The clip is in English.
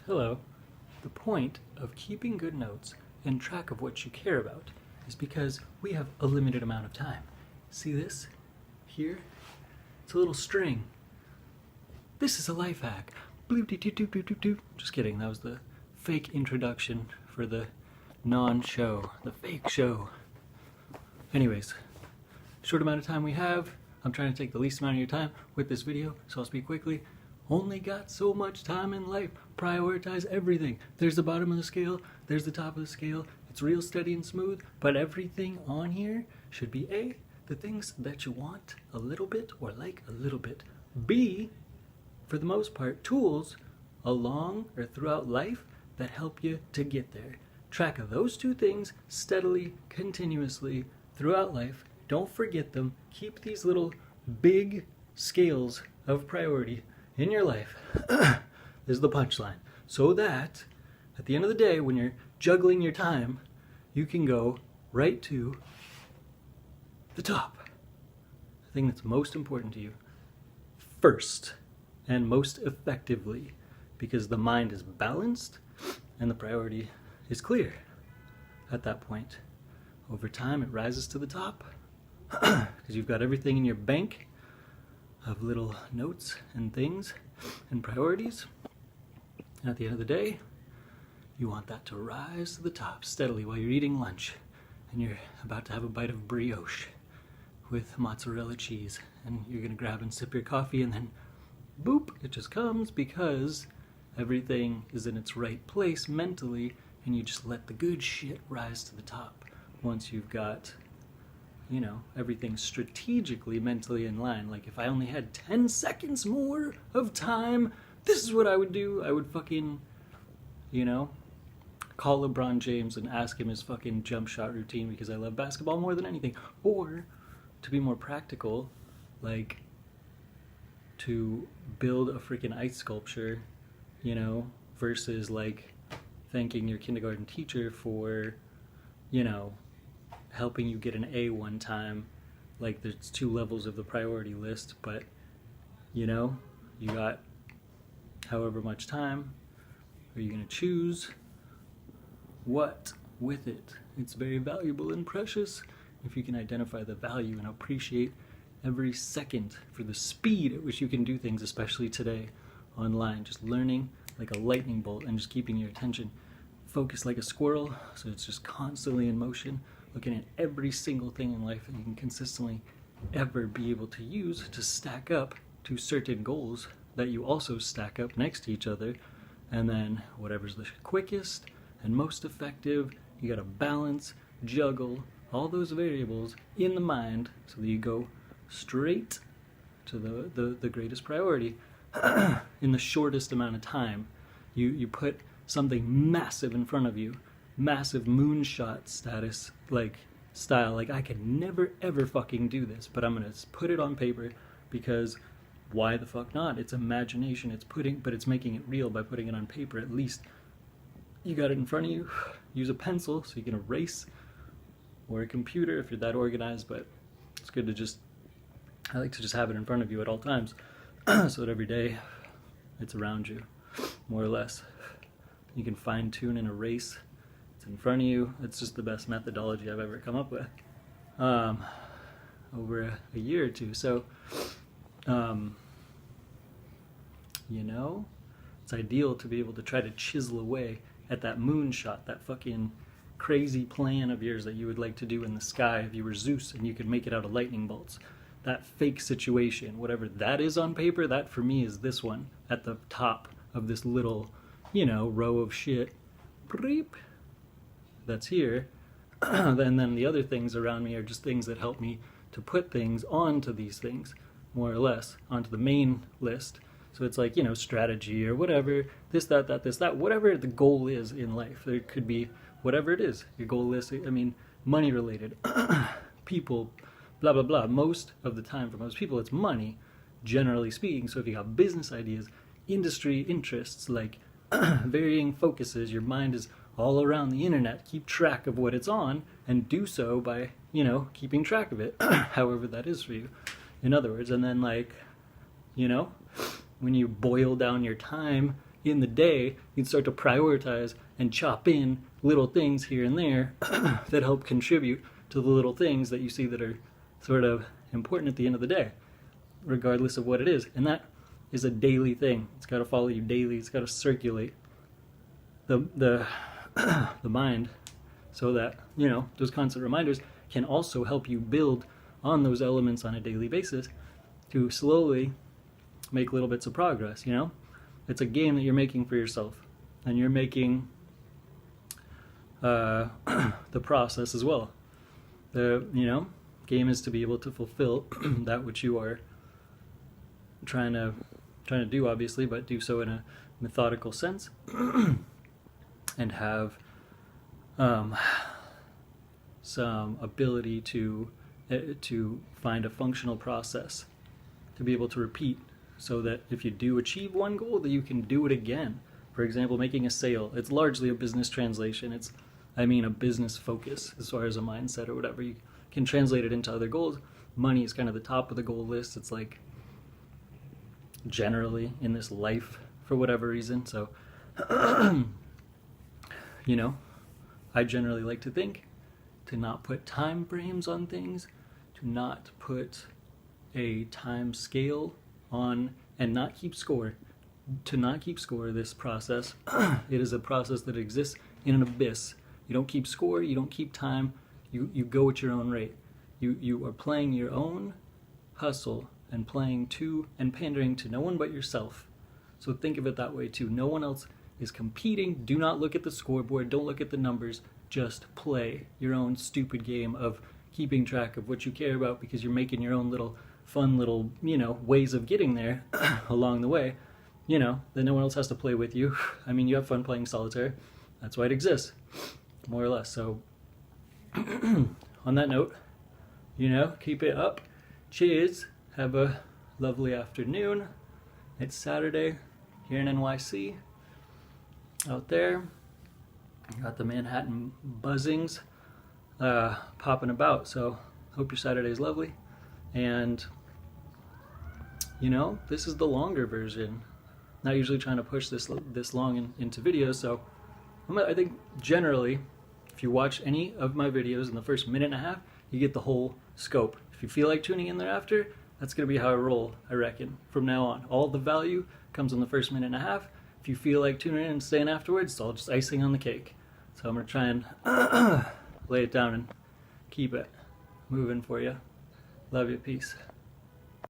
Hello. The point of keeping good notes and track of what you care about is because we have a limited amount of time. See this? Here? It's a little string. This is a life hack. Bloop doo doo doo doo doo doo. Just kidding, that was the fake introduction for the non-show, the fake show. Anyways, short amount of time we have. I'm trying to take the least amount of your time with this video, so I'll speak quickly. Only got so much time in life. Prioritize everything. There's the bottom of the scale, there's the top of the scale. It's real steady and smooth, but everything on here should be A, the things that you want a little bit or like a little bit. B, for the most part, tools along or throughout life that help you to get there. Track of those two things steadily, continuously throughout life. Don't forget them. Keep these little big scales of priority in your life. This is the punchline. So that at the end of the day, when you're juggling your time, you can go right to the top. The thing that's most important to you first and most effectively, because the mind is balanced and the priority is clear at that point. Over time, it rises to the top because you've got everything in your bank of little notes and things and priorities. And at the end of the day, you want that to rise to the top steadily while you're eating lunch and you're about to have a bite of brioche with mozzarella cheese, and you're gonna grab and sip your coffee, and then boop, it just comes because everything is in its right place mentally, and you just let the good shit rise to the top once you've got, you know, everything strategically mentally in line. Like, if I only had 10 seconds more of time, this is what I would do. I would fucking, you know, call LeBron James and ask him his fucking jump shot routine because I love basketball more than anything. Or, to be more practical, like, to build a freaking ice sculpture, you know, versus like thanking your kindergarten teacher for, you know, helping you get an A one time. Like, there's two levels of the priority list, but, you know, you got however much time. Are you going to choose what with it? It's very valuable and precious if you can identify the value and appreciate every second for the speed at which you can do things, especially today online. Just learning like a lightning bolt and just keeping your attention focused like a squirrel, so it's just constantly in motion, looking at every single thing in life that you can consistently ever be able to use to stack up to certain goals that you also stack up next to each other. And then whatever's the quickest and most effective, you gotta balance, juggle all those variables in the mind so that you go straight to the greatest priority in the shortest amount of time. You put something massive in front of you, massive moonshot status, like style, like I can never ever fucking do this, but I'm gonna put it on paper because why the fuck not? It's imagination. But it's making it real by putting it on paper. At least you got it in front of you. Use a pencil so you can erase, or a computer if you're that organized, but it's good to just, I like to just have it in front of you at all times so that every day it's around you, more or less. You can fine tune and erase. It's in front of you. It's just the best methodology I've ever come up with over a year or two. So, you know, it's ideal to be able to try to chisel away at that moonshot, that fucking crazy plan of yours that you would like to do in the sky if you were Zeus and you could make it out of lightning bolts. That fake situation, whatever that is on paper, that for me is this one at the top of this little, you know, row of shit. Breep. That's here. And then the other things around me are just things that help me to put things onto these things, more or less, onto the main list. So it's like, you know, strategy or whatever, this, that, whatever the goal is in life. There could be whatever it is. Your goal is, I mean, money related, people, blah, blah, blah. Most of the time for most people, it's money, generally speaking. So if you have business ideas, industry interests, like varying focuses, your mind is all around the internet. Keep track of what it's on and do so by, you know, keeping track of it, however that is for you. In other words, and then like, you know, when you boil down your time in the day, you can start to prioritize and chop in little things here and there that help contribute to the little things that you see that are sort of important at the end of the day, regardless of what it is. And that is a daily thing. It's got to follow you daily. It's got to circulate the mind, so that, you know, those constant reminders can also help you build on those elements on a daily basis to slowly make little bits of progress. You know, it's a game that you're making for yourself, and you're making the process as well. The, you know, game is to be able to fulfill that which you are trying to do, obviously, but do so in a methodical sense, and have some ability to find a functional process to be able to repeat, so that if you do achieve one goal, that you can do it again. For example, making a sale. It's largely a business translation. It's, I mean, a business focus as far as a mindset or whatever. You can translate it into other goals. Money is kind of the top of the goal list. It's like generally in this life for whatever reason. So, you know, I generally like to think to not put time frames on things, to not put a time scale on, and not keep score. To not keep score of this process. It is a process that exists in an abyss. You don't keep score, you don't keep time, you go at your own rate. You are playing your own hustle and playing to and pandering to no one but yourself. So think of it that way too. No one else is competing. Do not look at the scoreboard, don't look at the numbers. Just play your own stupid game of keeping track of what you care about, because you're making your own little fun little, you know, ways of getting there along the way, you know, that no one else has to play with you. I mean, you have fun playing solitaire. That's why it exists, more or less. So on that note, you know, keep it up. Cheers. Have a lovely afternoon. It's Saturday here in NYC. Out there, got the Manhattan buzzings popping about. So hope your Saturday is lovely. And, you know, this is the longer version. Not usually trying to push this long into videos. So I think generally, if you watch any of my videos in the first minute and a half, you get the whole scope. If you feel like tuning in thereafter, that's going to be how I roll, I reckon, from now on. All the value comes in the first minute and a half. If you feel like tuning in and staying afterwards, it's all just icing on the cake. So I'm going to try and lay it down and keep it moving for you. Love you. Peace.